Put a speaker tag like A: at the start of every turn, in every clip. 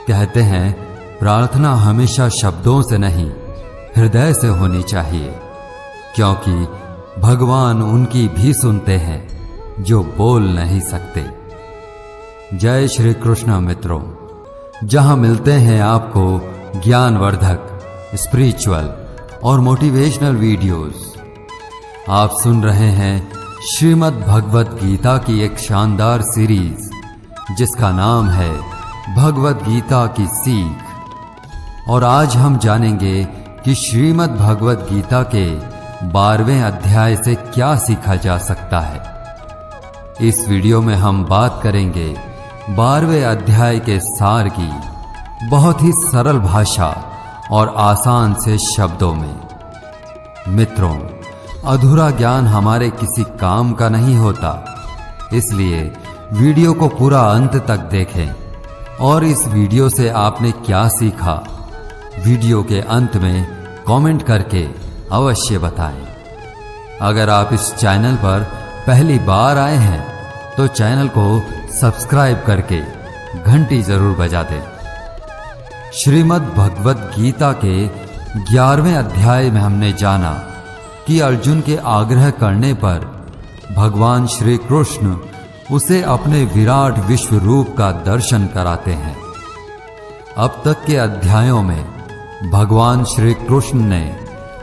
A: कहते हैं प्रार्थना हमेशा शब्दों से नहीं हृदय से होनी चाहिए, क्योंकि भगवान उनकी भी सुनते हैं जो बोल नहीं सकते। जय श्री कृष्ण मित्रों, जहां मिलते हैं आपको ज्ञानवर्धक, स्पिरिचुअल और मोटिवेशनल वीडियोस। आप सुन रहे हैं श्रीमद् भगवत गीता की एक शानदार सीरीज जिसका नाम है भगवत गीता की सीख। और आज हम जानेंगे कि श्रीमद् भगवत गीता के 12वें अध्याय से क्या सीखा जा सकता है। इस वीडियो में हम बात करेंगे 12वें अध्याय के सार की बहुत ही सरल भाषा और आसान से शब्दों में। मित्रों, अधूरा ज्ञान हमारे किसी काम का नहीं होता, इसलिए वीडियो को पूरा अंत तक देखें और इस वीडियो से आपने क्या सीखा वीडियो के अंत में कमेंट करके अवश्य बताएं। अगर आप इस चैनल पर पहली बार आए हैं तो चैनल को सब्सक्राइब करके घंटी जरूर बजा दें। श्रीमद् भगवत गीता के 11वें अध्याय में हमने जाना कि अर्जुन के आग्रह करने पर भगवान श्री कृष्ण उसे अपने विराट विश्व रूप का दर्शन कराते हैं। अब तक के अध्यायों में भगवान श्री कृष्ण ने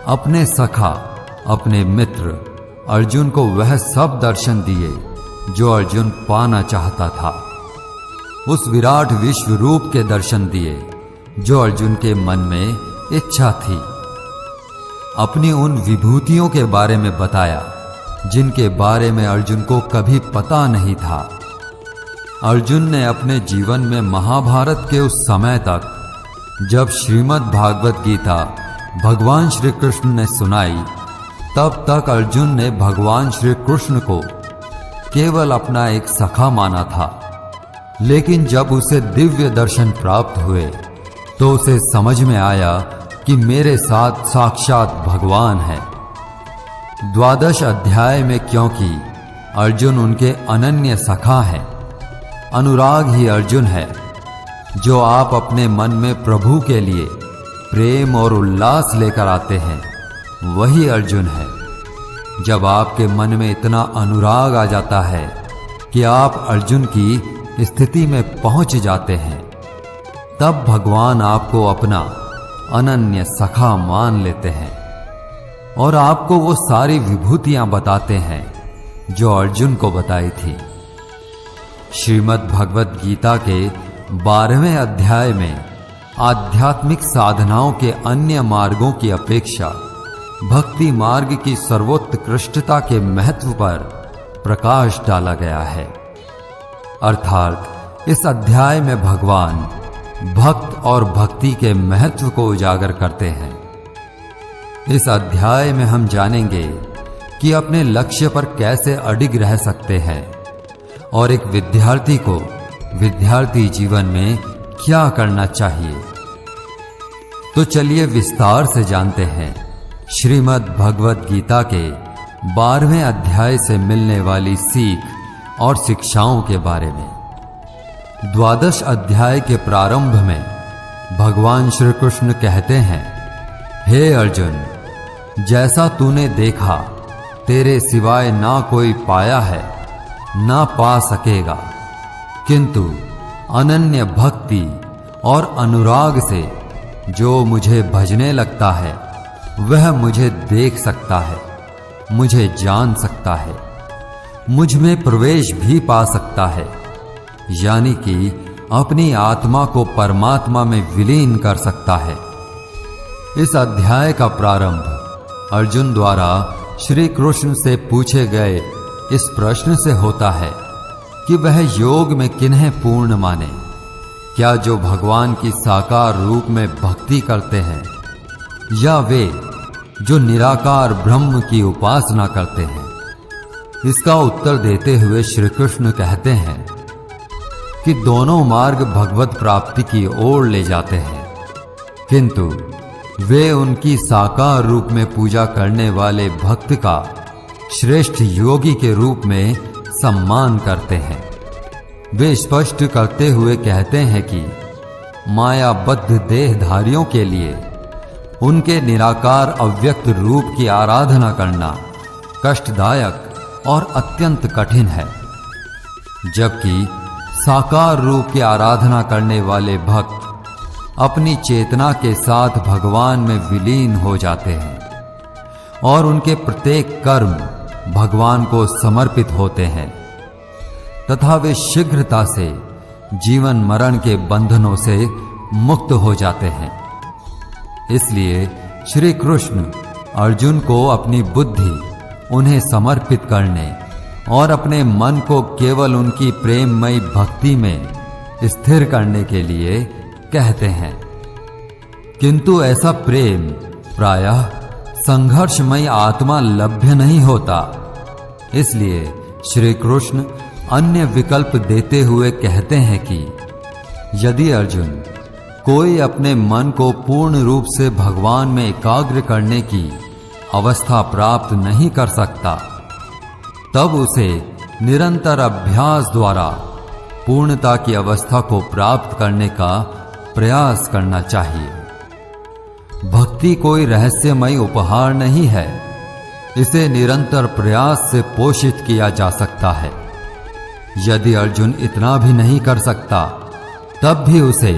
A: अपने सखा, अपने मित्र अर्जुन को वह सब दर्शन दिए जो अर्जुन पाना चाहता था। उस विराट विश्व रूप के दर्शन दिए जो अर्जुन के मन में इच्छा थी। अपनी उन विभूतियों के बारे में बताया जिनके बारे में अर्जुन को कभी पता नहीं था। अर्जुन ने अपने जीवन में महाभारत के उस समय तक जब श्रीमद् भागवत गीता भगवान श्री कृष्ण ने सुनाई, तब तक अर्जुन ने भगवान श्री कृष्ण को केवल अपना एक सखा माना था। लेकिन जब उसे दिव्य दर्शन प्राप्त हुए तो उसे समझ में आया कि मेरे साथ साक्षात भगवान है। 12 अध्याय में क्योंकि अर्जुन उनके अनन्य सखा हैं, अनुराग ही अर्जुन है। जो आप अपने मन में प्रभु के लिए प्रेम और उल्लास लेकर आते हैं, वही अर्जुन है। जब आपके मन में इतना अनुराग आ जाता है कि आप अर्जुन की स्थिति में पहुंच जाते हैं, तब भगवान आपको अपना अनन्य सखा मान लेते हैं और आपको वो सारी विभूतियां बताते हैं जो अर्जुन को बताई थी। श्रीमद् भगवत गीता के 12वें अध्याय में आध्यात्मिक साधनाओं के अन्य मार्गों की अपेक्षा भक्ति मार्ग की सर्वोत्कृष्टता के महत्व पर प्रकाश डाला गया है। अर्थात इस अध्याय में भगवान भक्त और भक्ति के महत्व को उजागर करते हैं। इस अध्याय में हम जानेंगे कि अपने लक्ष्य पर कैसे अडिग रह सकते हैं और एक विद्यार्थी को विद्यार्थी जीवन में क्या करना चाहिए। तो चलिए विस्तार से जानते हैं श्रीमद् भगवत गीता के 12वें अध्याय से मिलने वाली सीख और शिक्षाओं के बारे में। 12 अध्याय के प्रारंभ में भगवान श्री कृष्ण कहते हैं, हे अर्जुन, जैसा तूने देखा तेरे सिवाय ना कोई पाया है ना पा सकेगा, किंतु अनन्य भक्ति और अनुराग से जो मुझे भजने लगता है वह मुझे देख सकता है, मुझे जान सकता है, मुझ में प्रवेश भी पा सकता है, यानी कि अपनी आत्मा को परमात्मा में विलीन कर सकता है। इस अध्याय का प्रारंभ अर्जुन द्वारा श्री कृष्ण से पूछे गए इस प्रश्न से होता है कि वह योग में किन्हें पूर्ण माने। क्या जो भगवान की साकार रूप में भक्ति करते हैं या वे जो निराकार ब्रह्म की उपासना करते हैं। इसका उत्तर देते हुए श्री कृष्ण कहते हैं कि दोनों मार्ग भगवत प्राप्ति की ओर ले जाते हैं, किंतु वे उनकी साकार रूप में पूजा करने वाले भक्त का श्रेष्ठ योगी के रूप में सम्मान करते हैं। वे स्पष्ट करते हुए कहते हैं कि मायाबद्ध देहधारियों के लिए उनके निराकार अव्यक्त रूप की आराधना करना कष्टदायक और अत्यंत कठिन है, जबकि साकार रूप की आराधना करने वाले भक्त अपनी चेतना के साथ भगवान में विलीन हो जाते हैं और उनके प्रत्येक कर्म भगवान को समर्पित होते हैं तथा वे शीघ्रता से जीवन मरण के बंधनों से मुक्त हो जाते हैं। इसलिए श्री कृष्ण अर्जुन को अपनी बुद्धि उन्हें समर्पित करने और अपने मन को केवल उनकी प्रेममयी भक्ति में स्थिर करने के लिए कहते हैं। किंतु ऐसा प्रेम प्रायः संघर्षमयी आत्मा लभ्य नहीं होता। इसलिए श्री कृष्ण अन्य विकल्प देते हुए कहते हैं कि यदि अर्जुन कोई अपने मन को पूर्ण रूप से भगवान में एकाग्र करने की अवस्था प्राप्त नहीं कर सकता, तब उसे निरंतर अभ्यास द्वारा पूर्णता की अवस्था को प्राप्त करने का प्रयास करना चाहिए। भक्ति कोई रहस्यमय उपहार नहीं है, इसे निरंतर प्रयास से पोषित किया जा सकता है। यदि अर्जुन इतना भी नहीं कर सकता, तब भी उसे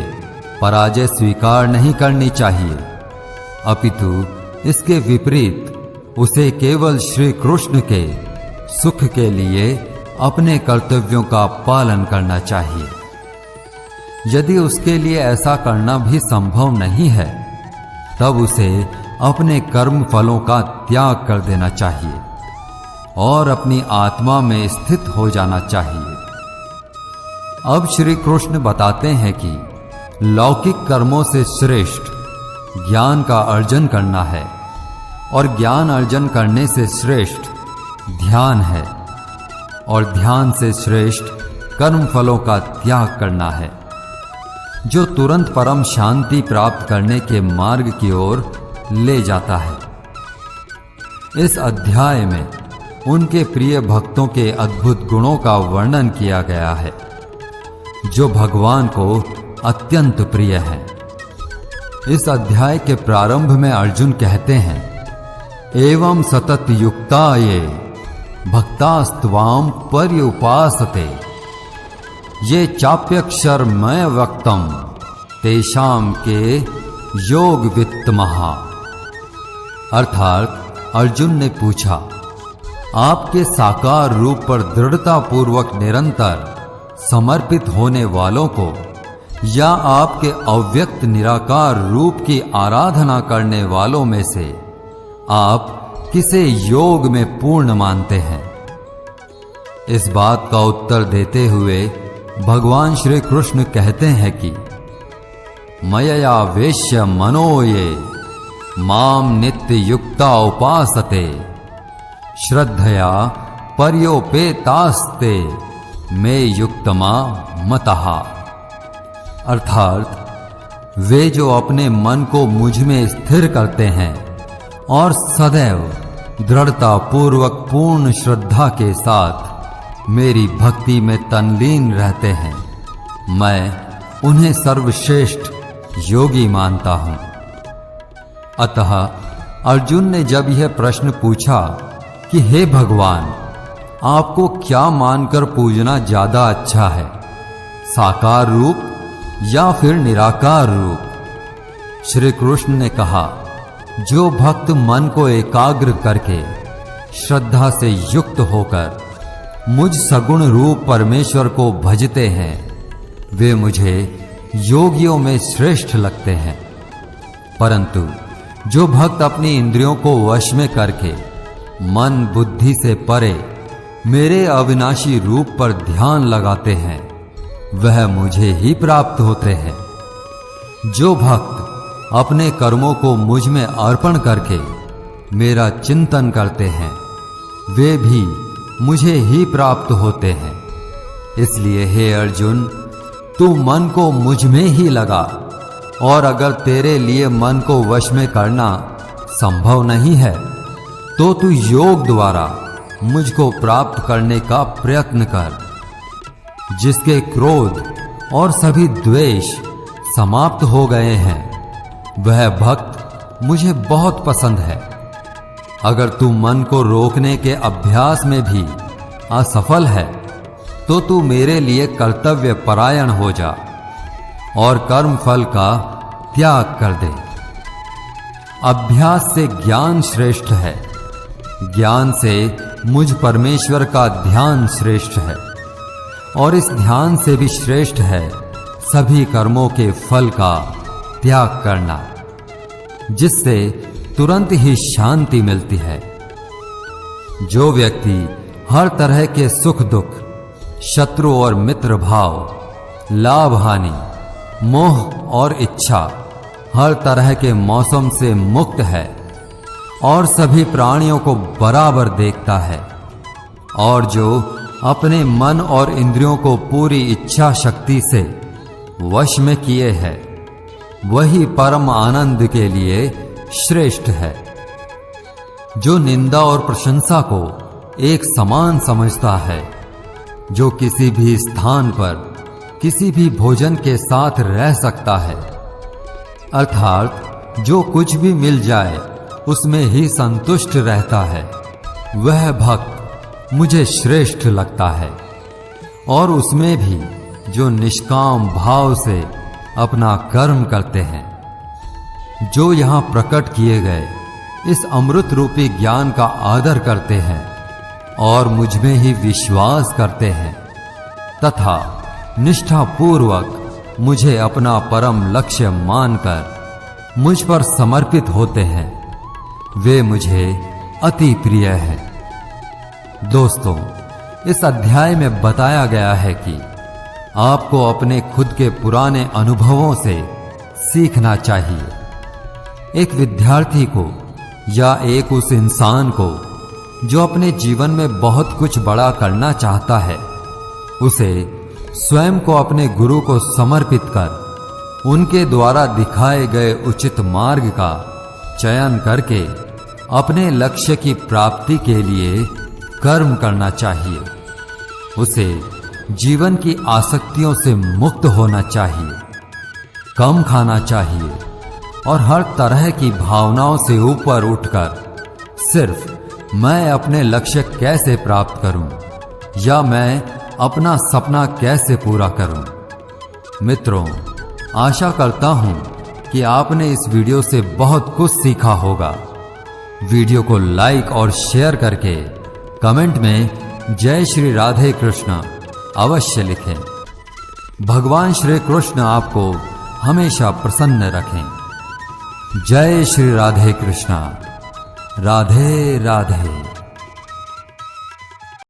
A: पराजय स्वीकार नहीं करनी चाहिए, अपितु इसके विपरीत उसे केवल श्री कृष्ण के सुख के लिए अपने कर्तव्यों का पालन करना चाहिए। यदि उसके लिए ऐसा करना भी संभव नहीं है, तब उसे अपने कर्म फलों का त्याग कर देना चाहिए और अपनी आत्मा में स्थित हो जाना चाहिए। अब श्री कृष्ण बताते हैं कि लौकिक कर्मों से श्रेष्ठ ज्ञान का अर्जन करना है और ज्ञान अर्जन करने से श्रेष्ठ ध्यान है और ध्यान से श्रेष्ठ कर्म फलों का त्याग करना है, जो तुरंत परम शांति प्राप्त करने के मार्ग की ओर ले जाता है। इस अध्याय में उनके प्रिय भक्तों के अद्भुत गुणों का वर्णन किया गया है, जो भगवान को अत्यंत प्रिय है। इस अध्याय के प्रारंभ में अर्जुन कहते हैं, एवं सतत युक्ता ये भक्तास्त्वाम पर्युपासते ये चाप्यक्षरमय वक्तम तेषाम के योग वित्तमहा। अर्थात अर्जुन ने पूछा, आपके साकार रूप पर दृढ़ता पूर्वक निरंतर समर्पित होने वालों को या आपके अव्यक्त निराकार रूप की आराधना करने वालों में से आप किसे योग में पूर्ण मानते हैं? इस बात का उत्तर देते हुए भगवान श्री कृष्ण कहते हैं कि मयया वेश्य मनो ये माम नित्य युक्ता उपासते श्रद्धया पर्योपेतास्ते मे युक्तमा मतहा। अर्थात वे जो अपने मन को मुझ में स्थिर करते हैं और सदैव दृढ़ता पूर्वक पूर्ण श्रद्धा के साथ मेरी भक्ति में तल्लीन रहते हैं, मैं उन्हें सर्वश्रेष्ठ योगी मानता हूं। अतः अर्जुन ने जब यह प्रश्न पूछा कि हे भगवान, आपको क्या मानकर पूजना ज्यादा अच्छा है, साकार रूप या फिर निराकार रूप? श्री कृष्ण ने कहा, जो भक्त मन को एकाग्र करके श्रद्धा से युक्त होकर मुझ सगुण रूप परमेश्वर को भजते हैं, वे मुझे योगियों में श्रेष्ठ लगते हैं। परंतु जो भक्त अपनी इंद्रियों को वश में करके मन बुद्धि से परे मेरे अविनाशी रूप पर ध्यान लगाते हैं, वह मुझे ही प्राप्त होते हैं। जो भक्त अपने कर्मों को मुझ में अर्पण करके मेरा चिंतन करते हैं, वे भी मुझे ही प्राप्त होते हैं। इसलिए हे अर्जुन, तू मन को मुझ में ही लगा, और अगर तेरे लिए मन को वश में करना संभव नहीं है, तो तू योग द्वारा मुझको प्राप्त करने का प्रयत्न कर, जिसके क्रोध और सभी द्वेष समाप्त हो गए हैं, वह भक्त मुझे बहुत पसंद है। अगर तू मन को रोकने के अभ्यास में भी असफल है तो तू मेरे लिए कर्तव्य परायण हो जा और कर्म फल का त्याग कर दे। अभ्यास से ज्ञान श्रेष्ठ है, ज्ञान से मुझ परमेश्वर का ध्यान श्रेष्ठ है, और इस ध्यान से भी श्रेष्ठ है सभी कर्मों के फल का त्याग करना, जिससे तुरंत ही शांति मिलती है। जो व्यक्ति हर तरह के सुख दुख, शत्रु और मित्र भाव, लाभ हानि, मोह और इच्छा, हर तरह के मौसम से मुक्त है और सभी प्राणियों को बराबर देखता है, और जो अपने मन और इंद्रियों को पूरी इच्छा शक्ति से वश में किए है, वही परम आनंद के लिए श्रेष्ठ है। जो निंदा और प्रशंसा को एक समान समझता है, जो किसी भी स्थान पर किसी भी भोजन के साथ रह सकता है, अर्थात जो कुछ भी मिल जाए उसमें ही संतुष्ट रहता है, वह भक्त मुझे श्रेष्ठ लगता है। और उसमें भी जो निष्काम भाव से अपना कर्म करते हैं, जो यहाँ प्रकट किए गए इस अमृत रूपी ज्ञान का आदर करते हैं और मुझ में ही विश्वास करते हैं तथा निष्ठापूर्वक मुझे अपना परम लक्ष्य मानकर मुझ पर समर्पित होते हैं, वे मुझे अति प्रिय हैं। दोस्तों, इस अध्याय में बताया गया है कि आपको अपने खुद के पुराने अनुभवों से सीखना चाहिए। एक विद्यार्थी को या एक उस इंसान को जो अपने जीवन में बहुत कुछ बड़ा करना चाहता है, उसे स्वयं को अपने गुरु को समर्पित कर उनके द्वारा दिखाए गए उचित मार्ग का चयन करके अपने लक्ष्य की प्राप्ति के लिए कर्म करना चाहिए। उसे जीवन की आसक्तियों से मुक्त होना चाहिए, कम खाना चाहिए और हर तरह की भावनाओं से ऊपर उठकर सिर्फ मैं अपने लक्ष्य कैसे प्राप्त करूं या मैं अपना सपना कैसे पूरा करूं। मित्रों, आशा करता हूं कि आपने इस वीडियो से बहुत कुछ सीखा होगा। वीडियो को लाइक और शेयर करके कमेंट में जय श्री राधे कृष्ण अवश्य लिखें। भगवान श्री कृष्ण आपको हमेशा प्रसन्न रखें। जय श्री राधे कृष्णा। राधे राधे।